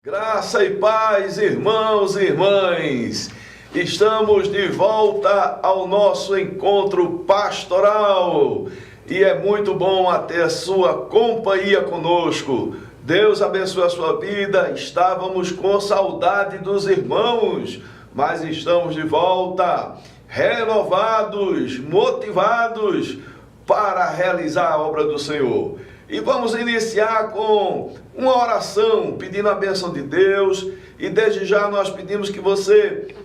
Graça e paz, irmãos e irmãs, estamos de volta ao nosso encontro pastoral e é muito bom ter a sua companhia conosco. Deus abençoe a sua vida. Estávamos com saudade dos irmãos, mas estamos de volta, renovados, motivados para realizar a obra do Senhor. E vamos iniciar com uma oração, pedindo a bênção de Deus. E desde já nós pedimos que você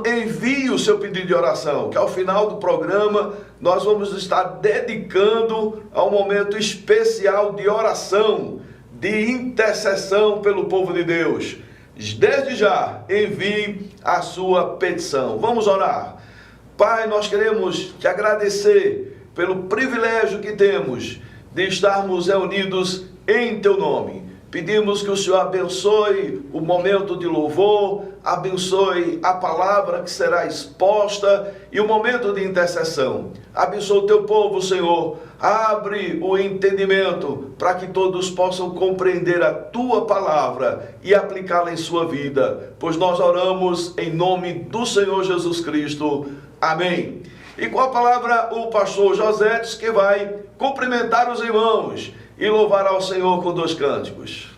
envie o seu pedido de oração, que ao final do programa nós vamos estar dedicando a um momento especial de oração, de intercessão pelo povo de Deus. Desde já, envie a sua petição. Vamos orar. Pai, nós queremos te agradecer pelo privilégio que temos de estarmos reunidos em teu nome. Pedimos que o Senhor abençoe o momento de louvor, abençoe a palavra que será exposta e o momento de intercessão. Abençoe o teu povo, Senhor. Abre o entendimento para que todos possam compreender a tua palavra e aplicá-la em sua vida, pois nós oramos em nome do Senhor Jesus Cristo. Amém. E com a palavra o pastor Josétis, que vai cumprimentar os irmãos e louvar ao Senhor com 2 cânticos.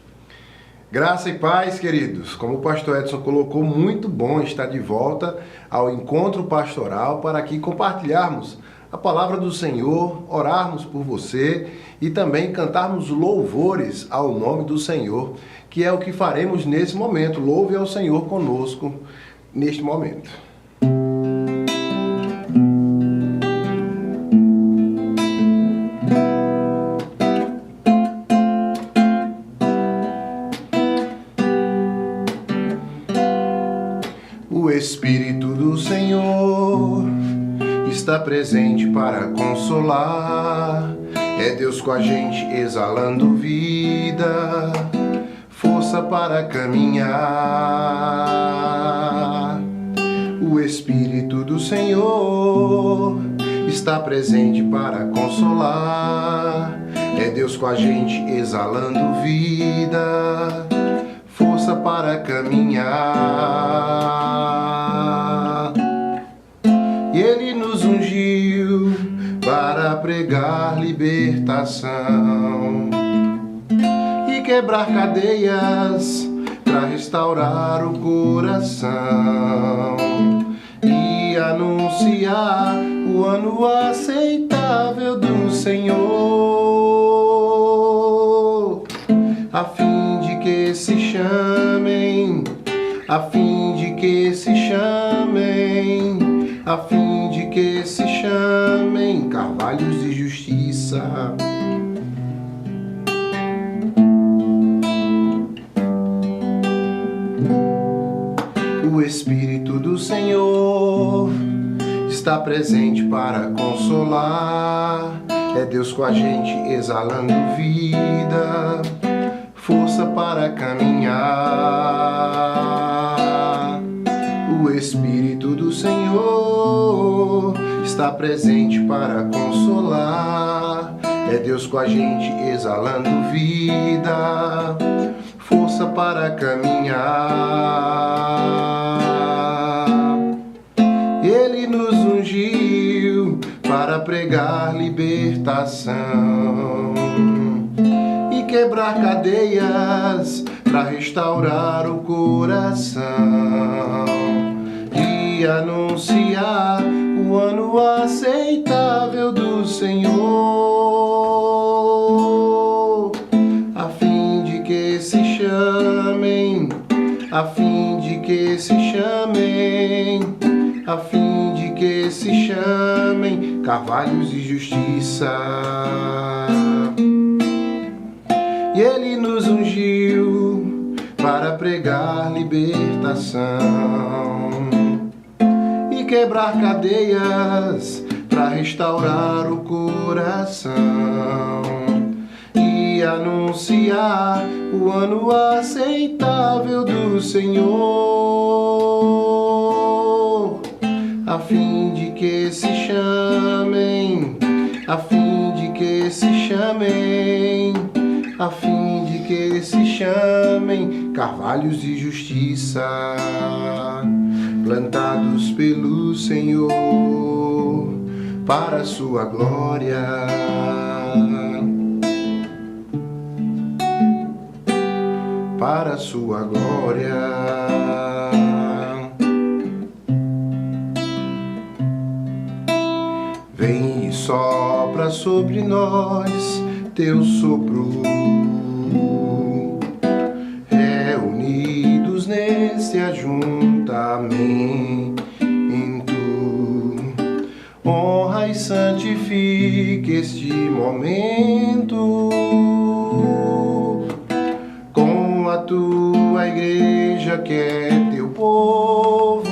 Graça e paz, queridos. Como o pastor Edson colocou, muito bom estar de volta ao encontro pastoral para aqui compartilharmos a palavra do Senhor, orarmos por você e também cantarmos louvores ao nome do Senhor, que é o que faremos nesse momento. Louve ao Senhor conosco neste momento. O Espírito do Senhor está presente para consolar. É Deus com a gente exalando vida, força para caminhar. O Espírito do Senhor está presente para consolar. É Deus com a gente exalando vida, força para caminhar. E Ele nos ungiu para pregar libertação e quebrar cadeias, para restaurar o coração e anunciar o ano aceitável do Senhor, a fim de que se chamem, a fim de que se chamem, a fim de que se chamem carvalhos de justiça. O Espírito do Senhor está presente para consolar. É Deus com a gente exalando vida, força para caminhar. O Espírito do Senhor está presente para consolar. É Deus com a gente exalando vida, força para caminhar. Ele nos ungiu para pregar libertação e quebrar cadeias, para restaurar o coração e anunciar o ano aceitável do Senhor, a fim de que se chamem, a fim de que se chamem, a fim de que se chamem carvalhos de justiça. E Ele nos ungiu para pregar libertação e quebrar cadeias, para restaurar o coração e e anunciar o ano aceitável do Senhor, a fim de que se chamem, a fim de que se chamem, a fim de que se chamem carvalhos de justiça, plantados pelo Senhor para a sua glória. Para a sua glória. Vem e sopra sobre nós teu sopro, reunidos nesse ajuntamento, honra e santifique este momento com a tua igreja que é teu povo.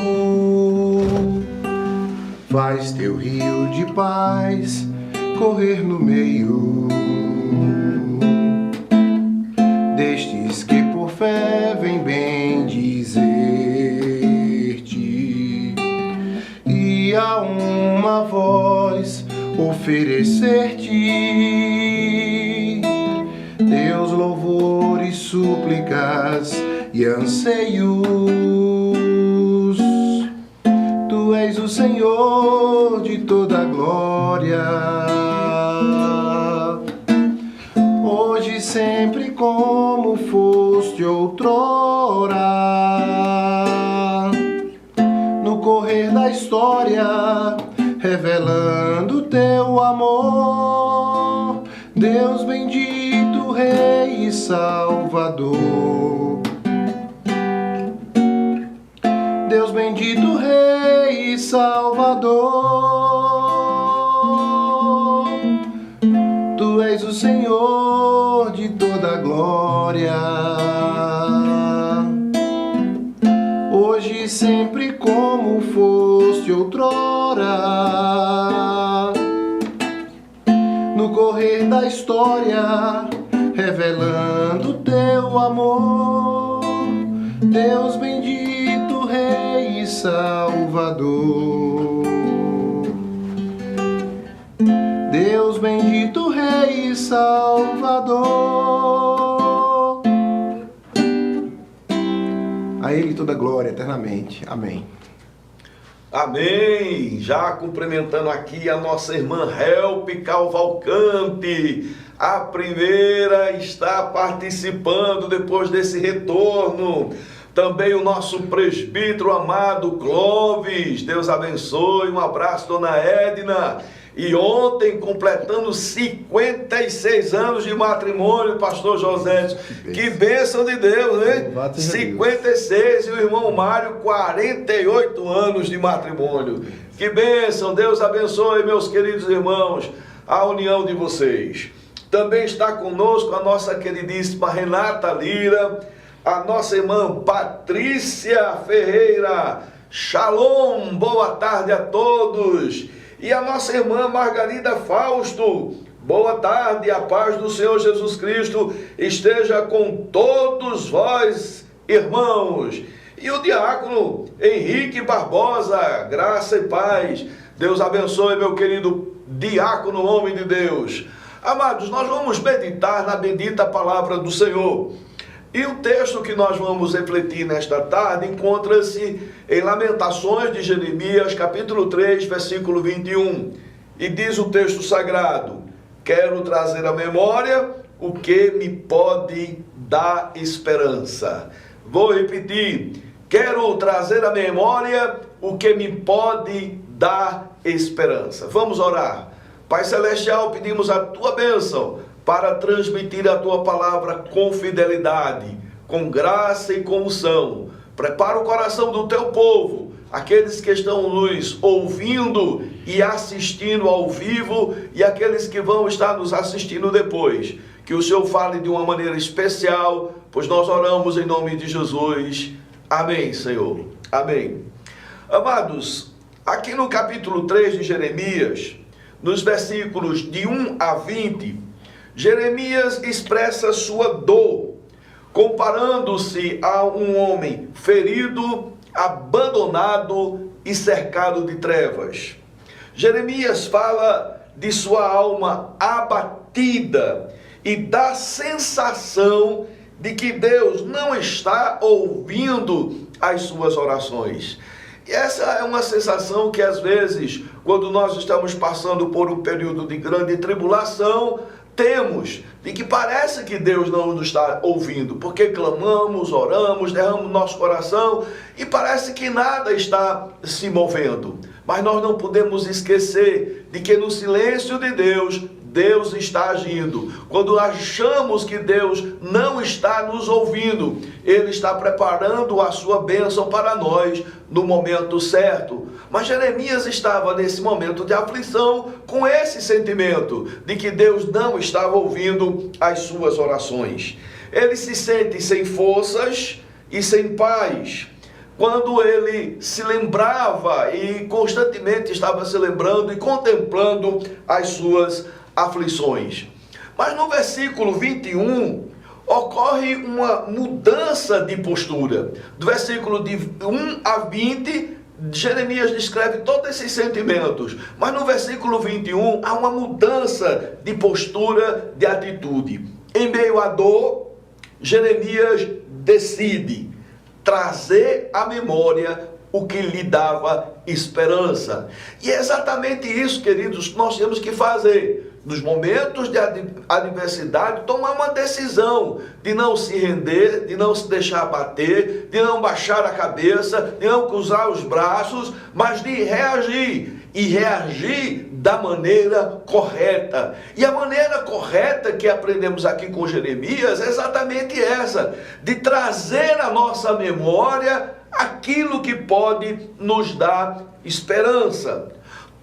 Faz teu rio de paz correr no meio destes que por fé vem bendizer-te e a uma voz oferecer-te teus louvores, súplicas e anseios. Tu és o Senhor de toda a glória, hoje e sempre como foste outrora. No correr da história, revelando teu amor, Deus bendito, Rei e Salvador. Deus bendito, Rei e Salvador. Tu és o Senhor de toda a glória, hoje e sempre como foste outrora. No correr da história, revelando teu amor, Deus bendito, Rei e Salvador. Deus bendito, Rei e Salvador. A Ele toda glória eternamente. Amém. Amém! Já cumprimentando aqui a nossa irmã Help Cavalcante. A primeira está participando depois desse retorno. Também o nosso presbítero amado Clóvis. Deus abençoe. Um abraço, dona Edna. E ontem, completando 56 anos de matrimônio, pastor José. Que bênção de Deus, né? 56 e o irmão Mário, 48 anos de matrimônio. Que bênção, Deus abençoe, meus queridos irmãos, a união de vocês. Também está conosco a nossa queridíssima Renata Lira, a nossa irmã Patrícia Ferreira. Shalom, boa tarde a todos. E a nossa irmã Margarida Fausto, boa tarde, a paz do Senhor Jesus Cristo esteja com todos vós, irmãos. E o diácono Henrique Barbosa, graça e paz. Deus abençoe, meu querido diácono, homem de Deus. Amados, nós vamos meditar na bendita palavra do Senhor. E o texto que nós vamos refletir nesta tarde encontra-se em Lamentações de Jeremias, capítulo 3, versículo 21. E diz o texto sagrado: quero trazer à memória o que me pode dar esperança. Vou repetir: quero trazer à memória o que me pode dar esperança. Vamos orar. Pai Celestial, pedimos a tua bênção para transmitir a tua palavra com fidelidade, com graça e com unção. Prepara o coração do teu povo, aqueles que estão nos ouvindo e assistindo ao vivo e aqueles que vão estar nos assistindo depois. Que o Senhor fale de uma maneira especial, pois nós oramos em nome de Jesus. Amém, Senhor. Amém. Amados, aqui no capítulo 3 de Jeremias, nos versículos de 1 a 20, Jeremias expressa sua dor, comparando-se a um homem ferido, abandonado e cercado de trevas. Jeremias fala de sua alma abatida e dá sensação de que Deus não está ouvindo as suas orações. E essa é uma sensação que às vezes, quando nós estamos passando por um período de grande tribulação, temos, de que parece que Deus não nos está ouvindo, porque clamamos, oramos, derramamos nosso coração e parece que nada está se movendo. Mas nós não podemos esquecer de que no silêncio de Deus, Deus está agindo. Quando achamos que Deus não está nos ouvindo, Ele está preparando a sua bênção para nós no momento certo. Mas Jeremias estava nesse momento de aflição com esse sentimento de que Deus não estava ouvindo as suas orações. Ele se sente sem forças e sem paz. Quando ele se lembrava e constantemente estava se lembrando e contemplando as suas aflições. Mas no versículo 21, ocorre uma mudança de postura. Do versículo de 1 a 20, Jeremias descreve todos esses sentimentos. Mas no versículo 21, há uma mudança de postura, de atitude. Em meio à dor, Jeremias decide trazer à memória o que lhe dava esperança. E é exatamente isso, queridos, que nós temos que fazer. Nos momentos de adversidade, tomar uma decisão de não se render, de não se deixar abater, de não baixar a cabeça, de não cruzar os braços, mas de reagir. E reagir da maneira correta. E a maneira correta que aprendemos aqui com Jeremias é exatamente essa, de trazer à nossa memória aquilo que pode nos dar esperança.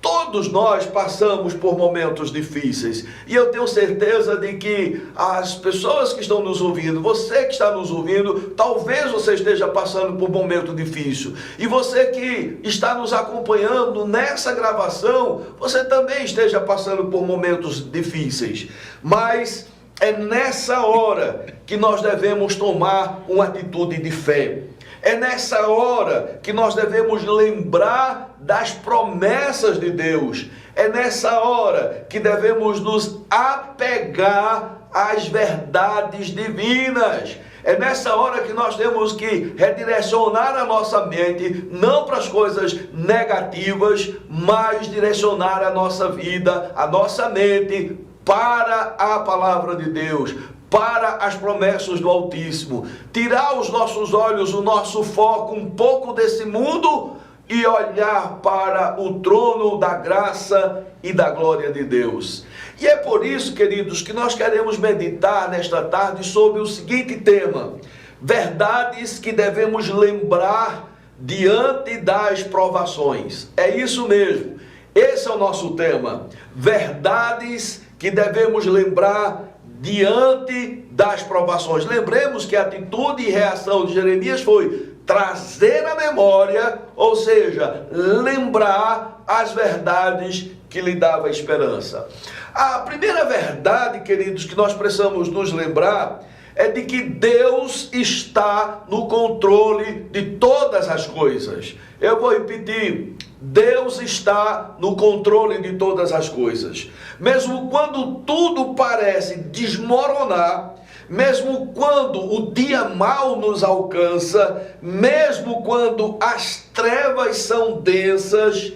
Todos nós passamos por momentos difíceis e eu tenho certeza de que as pessoas que estão nos ouvindo, você que está nos ouvindo, talvez você esteja passando por um momento difícil. E você que está nos acompanhando nessa gravação, você também esteja passando por momentos difíceis. Mas é nessa hora que nós devemos tomar uma atitude de fé. É nessa hora que nós devemos lembrar das promessas de Deus. É nessa hora que devemos nos apegar às verdades divinas. É nessa hora que nós temos que redirecionar a nossa mente, não para as coisas negativas, mas direcionar a nossa vida, a nossa mente para a palavra de Deus, para as promessas do Altíssimo. Tirar os nossos olhos, o nosso foco um pouco desse mundo e olhar para o trono da graça e da glória de Deus. E é por isso, queridos, que nós queremos meditar nesta tarde sobre o seguinte tema: verdades que devemos lembrar diante das provações. É isso mesmo. Esse é o nosso tema. Verdades que devemos lembrar diante das provações. Lembremos que a atitude e reação de Jeremias foi trazer à memória, ou seja, lembrar as verdades que lhe dava esperança. A primeira verdade, queridos, que nós precisamos nos lembrar é de que Deus está no controle de todas as coisas. Eu vou repetir: Deus está no controle de todas as coisas. Mesmo quando tudo parece desmoronar, mesmo quando o dia mau nos alcança, mesmo quando as trevas são densas,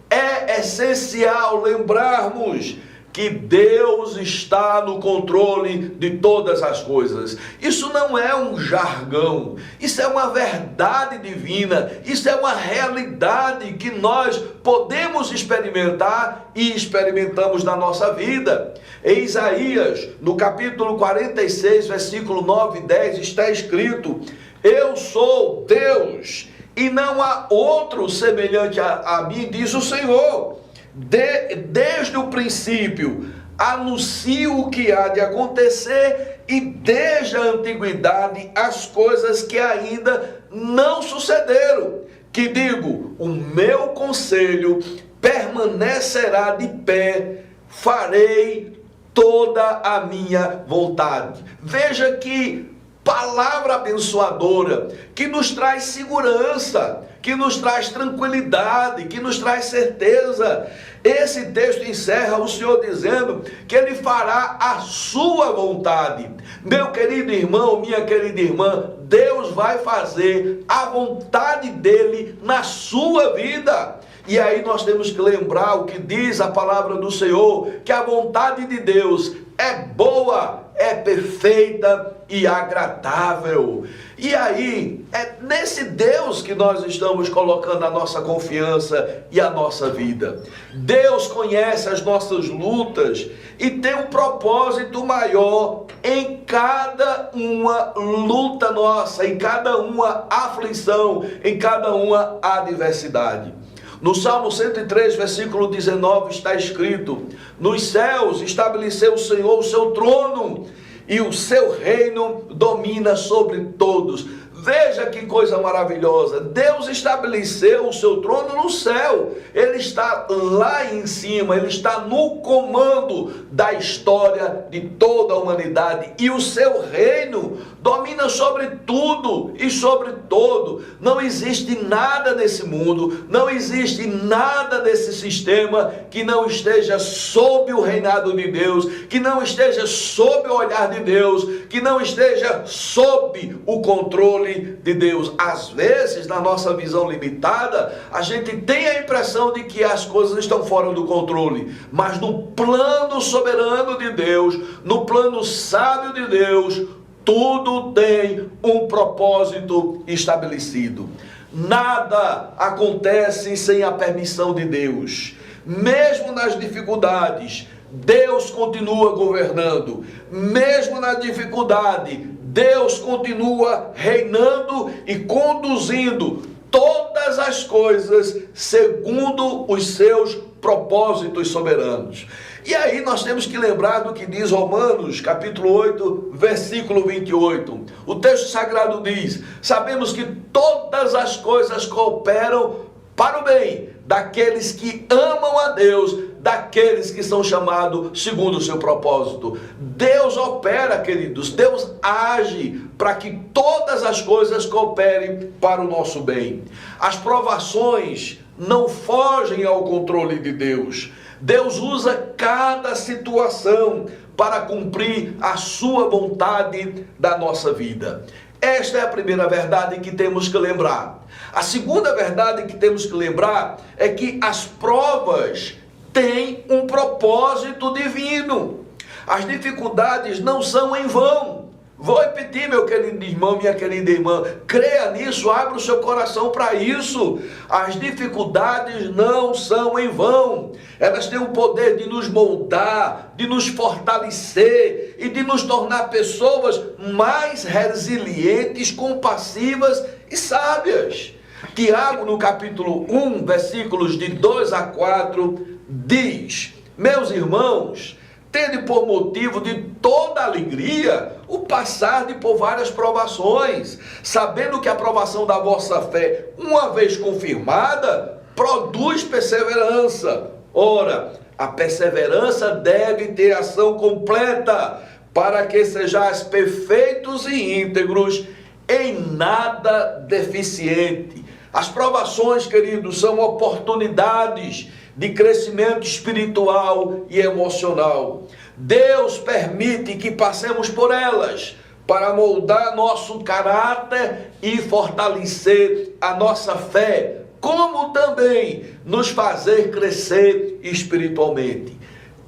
é essencial lembrarmos que Deus está no controle de todas as coisas. Isso não é um jargão, isso é uma verdade divina, isso é uma realidade que nós podemos experimentar e experimentamos na nossa vida. Em Isaías, no capítulo 46, versículo 9 e 10, está escrito: eu sou Deus e não há outro semelhante a mim, diz o Senhor. Desde o princípio anuncio o que há de acontecer, e desde a antiguidade as coisas que ainda não sucederam, que digo, o meu conselho permanecerá de pé, farei toda a minha vontade. Veja que palavra abençoadora, que nos traz segurança, que nos traz tranquilidade, que nos traz certeza. Esse texto encerra o Senhor dizendo que Ele fará a sua vontade. Meu querido irmão, minha querida irmã, Deus vai fazer a vontade dEle na sua vida. E aí nós temos que lembrar o que diz a palavra do Senhor, que a vontade de Deus é boa, é perfeita e agradável. E aí, é nesse Deus que nós estamos colocando a nossa confiança e a nossa vida. Deus conhece as nossas lutas e tem um propósito maior em cada uma luta nossa, em cada uma aflição, em cada uma adversidade. No Salmo 103, versículo 19, está escrito: nos céus estabeleceu o Senhor o seu trono, e o seu reino domina sobre todos. Veja que coisa maravilhosa. Deus estabeleceu o seu trono no céu. Ele está lá em cima. Ele está no comando da história de toda a humanidade. E o seu reino domina sobre tudo e sobre todo. Não existe nada nesse mundo, não existe nada nesse sistema que não esteja sob o reinado de Deus, que não esteja sob o olhar de Deus, que não esteja sob o controle de Deus. Às vezes, na nossa visão limitada, a gente tem a impressão de que as coisas estão fora do controle, mas no plano soberano de Deus, no plano sábio de Deus, tudo tem um propósito estabelecido. Nada acontece sem a permissão de Deus. Mesmo nas dificuldades, Deus continua governando. Mesmo na dificuldade, Deus continua reinando e conduzindo todas as coisas segundo os seus propósitos soberanos. E aí nós temos que lembrar do que diz Romanos, capítulo 8, versículo 28. O texto sagrado diz: sabemos que todas as coisas cooperam para o bem daqueles que amam a Deus, daqueles que são chamados segundo o seu propósito. Deus opera, queridos, Deus age para que todas as coisas cooperem para o nosso bem. As provações não fogem ao controle de Deus. Deus usa cada situação para cumprir a sua vontade da nossa vida. Esta é a primeira verdade que temos que lembrar. A segunda verdade que temos que lembrar é que as provas têm um propósito divino. As dificuldades não são em vão. Vou repetir, meu querido irmão, minha querida irmã, creia nisso, abra o seu coração para isso. As dificuldades não são em vão. Elas têm o poder de nos moldar, de nos fortalecer e de nos tornar pessoas mais resilientes, compassivas e sábias. Tiago, no capítulo 1, versículos de 2 a 4, diz: meus irmãos, tende por motivo de toda alegria o passarde por várias provações, sabendo que a provação da vossa fé, uma vez confirmada, produz perseverança. Ora, a perseverança deve ter ação completa, para que sejais perfeitos e íntegros, em nada deficiente. As provações, queridos, são oportunidades de crescimento espiritual e emocional. Deus permite que passemos por elas para moldar nosso caráter e fortalecer a nossa fé, como também nos fazer crescer espiritualmente.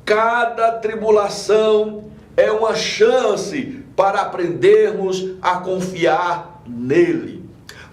Cada tribulação é uma chance para aprendermos a confiar nele.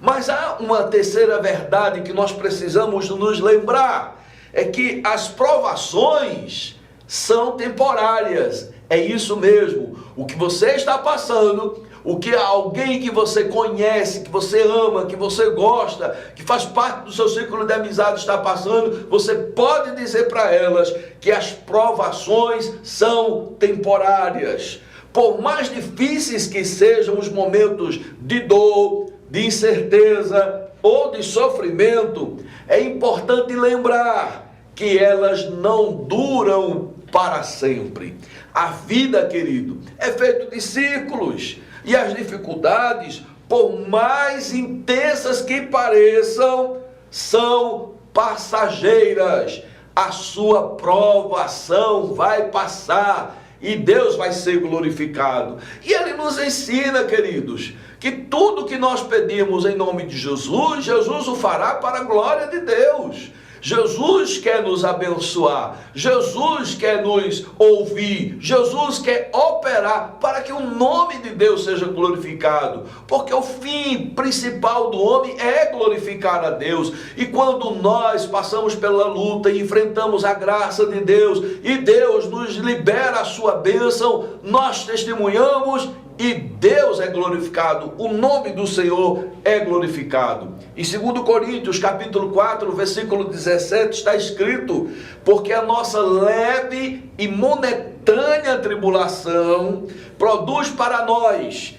Mas há uma terceira verdade que nós precisamos nos lembrar, é que as provações são temporárias. É isso mesmo. O que você está passando, o que alguém que você conhece, que você ama, que você gosta, que faz parte do seu círculo de amizade está passando, você pode dizer para elas que as provações são temporárias. Por mais difíceis que sejam os momentos de dor, de incerteza ou de sofrimento, é importante lembrar que elas não duram para sempre. A vida, querido, é feita de ciclos, e as dificuldades, por mais intensas que pareçam, são passageiras. A sua provação vai passar e Deus vai ser glorificado. E Ele nos ensina, queridos, que tudo que nós pedimos em nome de Jesus, Jesus o fará para a glória de Deus. Jesus quer nos abençoar, Jesus quer nos ouvir, Jesus quer operar para que o nome de Deus seja glorificado, porque o fim principal do homem é glorificar a Deus. E quando nós passamos pela luta e enfrentamos a graça de Deus, e Deus nos libera a sua bênção, nós testemunhamos e Deus é glorificado, o nome do Senhor é glorificado. Em 2 Coríntios, capítulo 4, versículo 17, está escrito: porque a nossa leve e momentânea tribulação produz para nós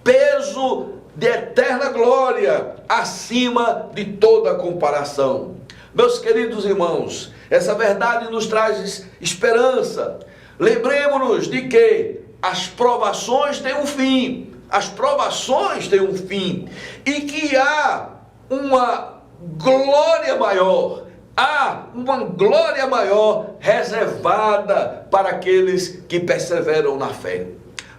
peso de eterna glória, acima de toda comparação. Meus queridos irmãos, essa verdade nos traz esperança. Lembremos-nos de que as provações têm um fim, as provações têm um fim, e que há uma glória maior, reservada para aqueles que perseveram na fé.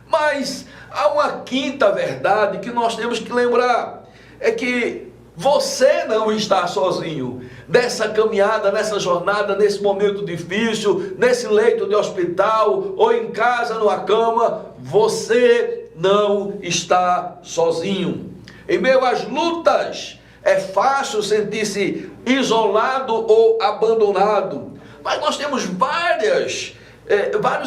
Mas há uma quinta verdade que nós temos que lembrar, é que você não está sozinho nessa caminhada, nessa jornada, nesse momento difícil, nesse leito de hospital ou em casa, numa cama. Você não está sozinho. Em meio às lutas, é fácil sentir-se isolado ou abandonado. Mas nós temos vários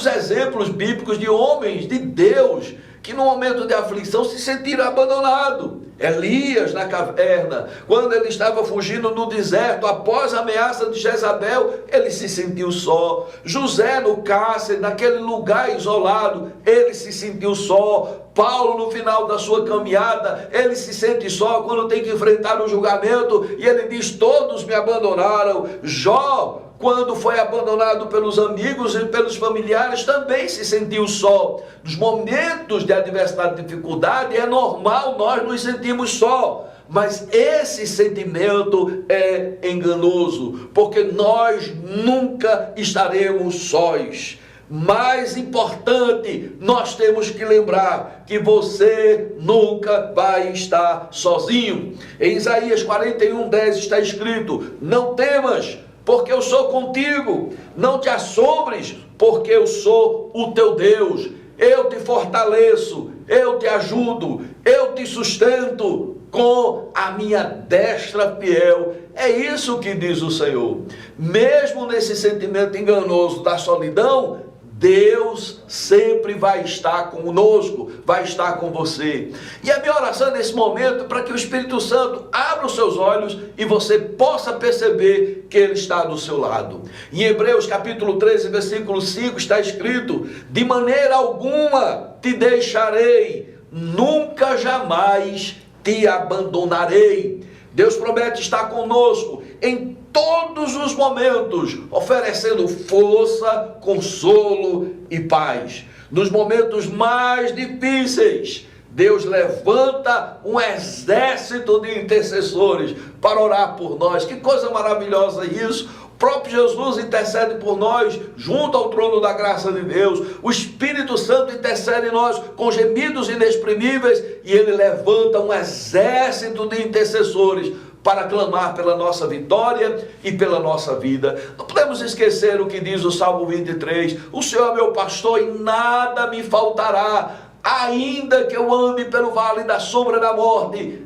exemplos bíblicos de homens de Deus que no momento de aflição se sentiram abandonados. Elias na caverna, quando ele estava fugindo no deserto, após a ameaça de Jezabel, ele se sentiu só. José no cárcere, naquele lugar isolado, ele se sentiu só. Paulo, no final da sua caminhada, ele se sente só quando tem que enfrentar o julgamento, e ele diz: todos me abandonaram. Jó, quando foi abandonado pelos amigos e pelos familiares, também se sentiu só. Nos momentos de adversidade e dificuldade, é normal nós nos sentimos só. Mas esse sentimento é enganoso, porque nós nunca estaremos sós. Mais importante, nós temos que lembrar que você nunca vai estar sozinho. Em Isaías 41:10 está escrito: não temas, porque eu sou contigo. Não te assombres, porque eu sou o teu Deus. Eu te fortaleço, eu te ajudo, eu te sustento com a minha destra fiel. É isso que diz o Senhor. Mesmo nesse sentimento enganoso da solidão, Deus sempre vai estar conosco, vai estar com você. E a minha oração nesse momento é para que o Espírito Santo abra os seus olhos e você possa perceber que Ele está do seu lado. Em Hebreus capítulo 13, versículo 5 está escrito: de maneira alguma te deixarei, nunca jamais te abandonarei. Deus promete estar conosco em todos os momentos, oferecendo força, consolo e paz. Nos momentos mais difíceis, Deus levanta um exército de intercessores para orar por nós. Que coisa maravilhosa isso! O próprio Jesus intercede por nós junto ao trono da graça de Deus. O Espírito Santo intercede em nós com gemidos inexprimíveis, e Ele levanta um exército de intercessores para clamar pela nossa vitória e pela nossa vida. Não podemos esquecer o que diz o Salmo 23: o Senhor é meu pastor e nada me faltará. Ainda que eu ande pelo vale da sombra da morte,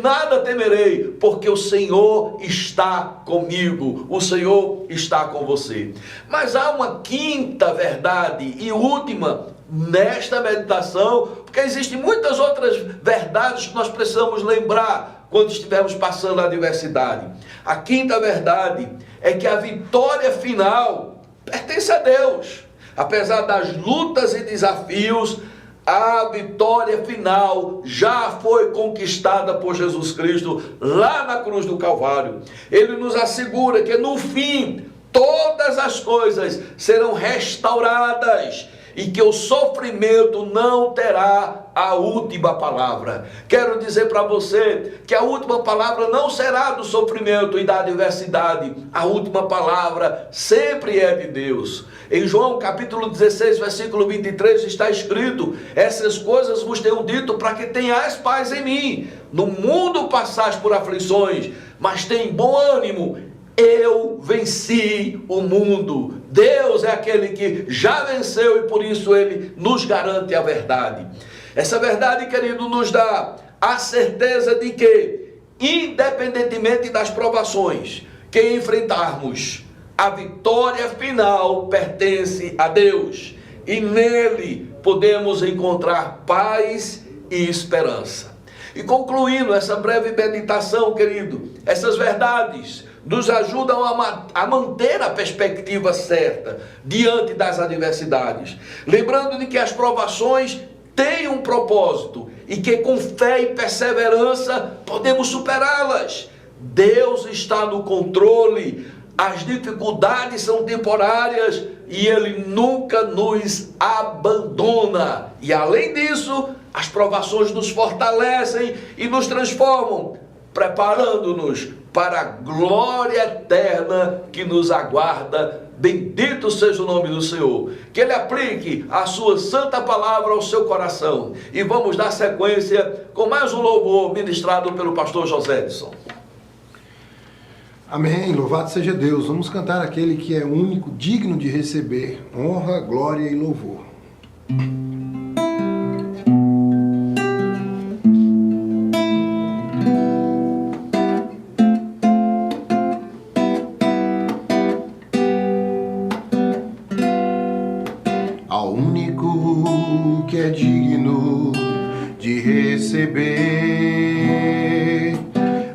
nada temerei, porque o Senhor está comigo, o Senhor está com você. Mas há uma quinta verdade e última nesta meditação, porque existem muitas outras verdades que nós precisamos lembrar quando estivermos passando a adversidade. A quinta verdade é que a vitória final pertence a Deus. Apesar das lutas e desafios, a vitória final já foi conquistada por Jesus Cristo lá na cruz do Calvário. Ele nos assegura que no fim todas as coisas serão restauradas e que o sofrimento não terá a última palavra. Quero dizer para você que a última palavra não será do sofrimento e da adversidade. A última palavra sempre é de Deus. Em João capítulo 16, versículo 23 está escrito: essas coisas vos tenho dito para que tenhais paz em mim. No mundo passais por aflições, mas tem bom ânimo. Eu venci o mundo. Deus é aquele que já venceu e por isso Ele nos garante a verdade. Essa verdade, querido, nos dá a certeza de que, independentemente das provações que enfrentarmos, a vitória final pertence a Deus. E nele podemos encontrar paz e esperança. E concluindo essa breve meditação, querido, essas verdades nos ajudam a manter a perspectiva certa diante das adversidades. Lembrando de que as provações têm um propósito e que com fé e perseverança podemos superá-las. Deus está no controle, as dificuldades são temporárias e Ele nunca nos abandona. E além disso, as provações nos fortalecem e nos transformam, preparando-nos para a glória eterna que nos aguarda. Bendito seja o nome do Senhor. Que Ele aplique a sua santa palavra ao seu coração. E vamos dar sequência com mais um louvor ministrado pelo pastor José Edson. Amém, louvado seja Deus. Vamos cantar aquele que é único, digno de receber honra, glória e louvor. Ao único que é digno de receber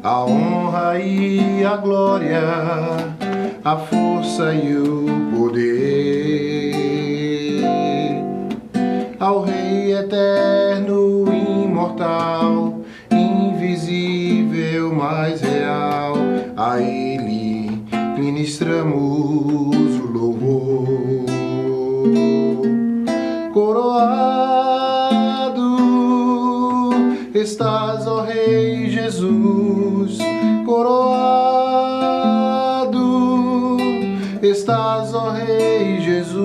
a honra e a glória, a força e o poder, ao Rei eterno, imortal, invisível, mais real, a Ele ministramos o louvor. Coroado estás, ó Rei Jesus, coroado estás, ó Rei Jesus.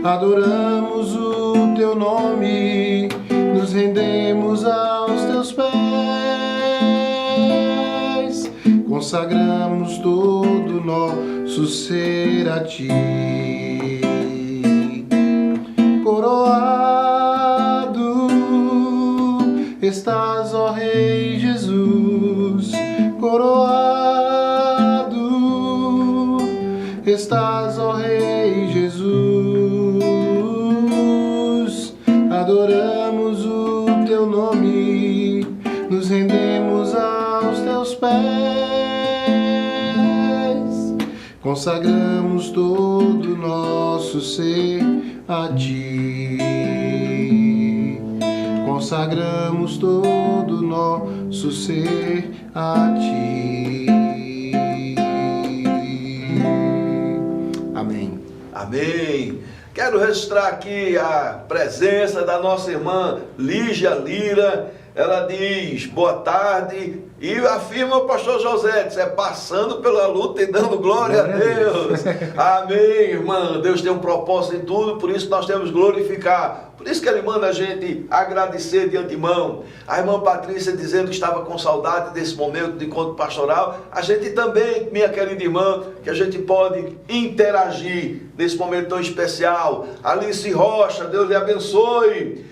Adoramos o teu nome, nos rendemos aos teus pés, consagramos todo o nosso ser a ti. Coroado estás, ó Rei Jesus, coroado estás, ó Rei Jesus. Adoramos o teu nome, nos rendemos aos teus pés, consagramos todo o nosso ser a ti. Consagramos todo o nosso ser a ti. Amém. Amém. Quero registrar aqui a presença da nossa irmã Lígia Lira. Ela diz, boa tarde, e afirma o pastor José, diz, passando pela luta e dando glória a Deus. Amém, irmã. Deus tem um propósito em tudo, por isso nós temos que glorificar. Por isso que Ele manda a gente agradecer de antemão. A irmã Patrícia dizendo que estava com saudade desse momento de encontro pastoral. A gente também, minha querida irmã, que a gente pode interagir nesse momento tão especial. Alice Rocha, Deus lhe abençoe.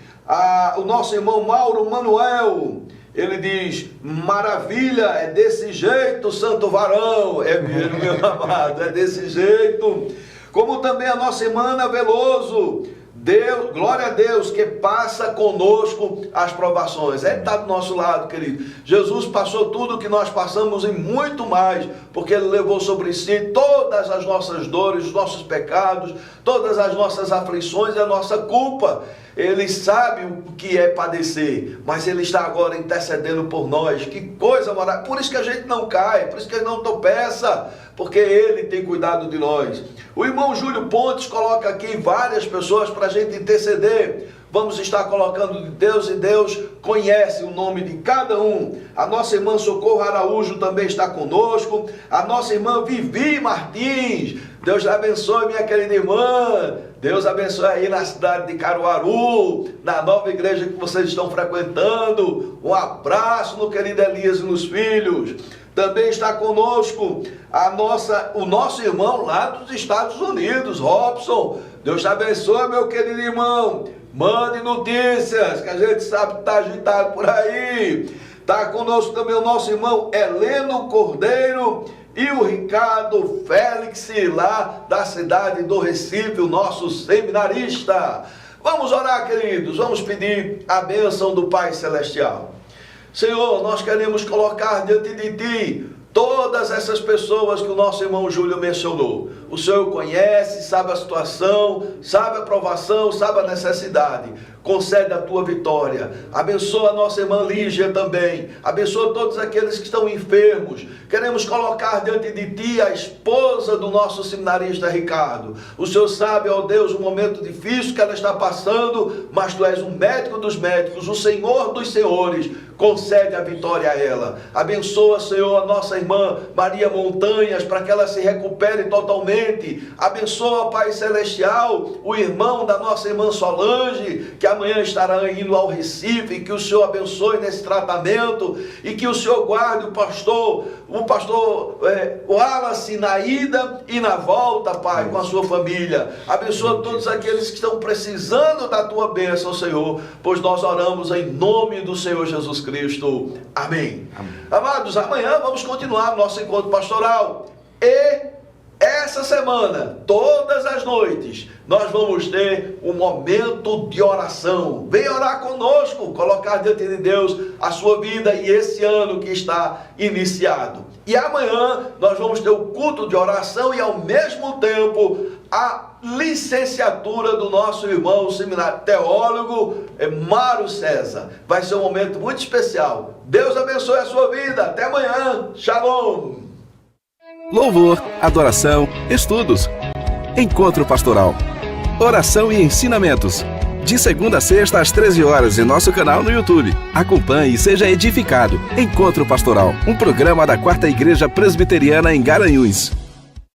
O nosso irmão Mauro Manuel, ele diz, maravilha, é desse jeito, santo varão. É mesmo, meu amado, é desse jeito. Como também a nossa irmã Ana Veloso, Deus, glória a Deus, que passa conosco as provações. Ele está do nosso lado, querido. Jesus passou tudo o que nós passamos e muito mais, porque Ele levou sobre si todas as nossas dores, os nossos pecados, todas as nossas aflições e a nossa culpa. Ele sabe o que é padecer, mas Ele está agora intercedendo por nós. Que coisa maravilhosa. Por isso que a gente não cai, por isso que a gente não tropeça, porque Ele tem cuidado de nós. O irmão Júlio Pontes coloca aqui várias pessoas para a gente interceder. Vamos estar colocando de Deus, e Deus conhece o nome de cada um. A nossa irmã Socorro Araújo também está conosco. A nossa irmã Vivi Martins. Deus lhe abençoe, minha querida irmã. Deus abençoe aí na cidade de Caruaru, na nova igreja que vocês estão frequentando. Um abraço no querido Elias e nos filhos. Também está conosco o nosso irmão lá dos Estados Unidos, Robson. Deus te abençoe, meu querido irmão. Mande notícias, que a gente sabe que está agitado por aí. Está conosco também o nosso irmão Heleno Cordeiro e o Ricardo Félix, lá da cidade do Recife, o nosso seminarista. Vamos orar, queridos, vamos pedir a bênção do Pai Celestial. Senhor, nós queremos colocar diante de Ti todas essas pessoas que o nosso irmão Júlio mencionou. O Senhor conhece, sabe a situação, sabe a provação, sabe a necessidade. Concede a Tua vitória. Abençoa a nossa irmã Lígia também. Abençoa todos aqueles que estão enfermos. Queremos colocar diante de Ti a esposa do nosso seminarista Ricardo. O Senhor sabe, ó Deus, o momento difícil que ela está passando, mas Tu és o médico dos médicos, o Senhor dos senhores. Concede a vitória a ela. Abençoa, Senhor, a nossa irmã Maria Montanhas, para que ela se recupere totalmente. Abençoa, Pai Celestial, o irmão da nossa irmã Solange, que amanhã estará indo ao Recife. Que o Senhor abençoe nesse tratamento e que o Senhor guarde o pastor Wallace na ida e na volta, Pai, com a sua família. Abençoa todos aqueles que estão precisando da Tua bênção, Senhor, pois nós oramos em nome do Senhor Jesus Cristo. Amém. Amém. Amados, amanhã vamos continuar nosso encontro pastoral. E essa semana, todas as noites, nós vamos ter um momento de oração. Venha orar conosco, colocar diante de Deus a sua vida e esse ano que está iniciado. E amanhã nós vamos ter o culto de oração e ao mesmo tempo a licenciatura do nosso irmão seminário teólogo Mário César. Vai ser um momento muito especial. Deus abençoe a sua vida. Até amanhã. Shalom. Louvor, adoração, estudos. Encontro pastoral. Oração e ensinamentos. De segunda a sexta às 13 horas em nosso canal no YouTube. Acompanhe e seja edificado. Encontro Pastoral, um programa da 4ª Igreja Presbiteriana em Garanhuns.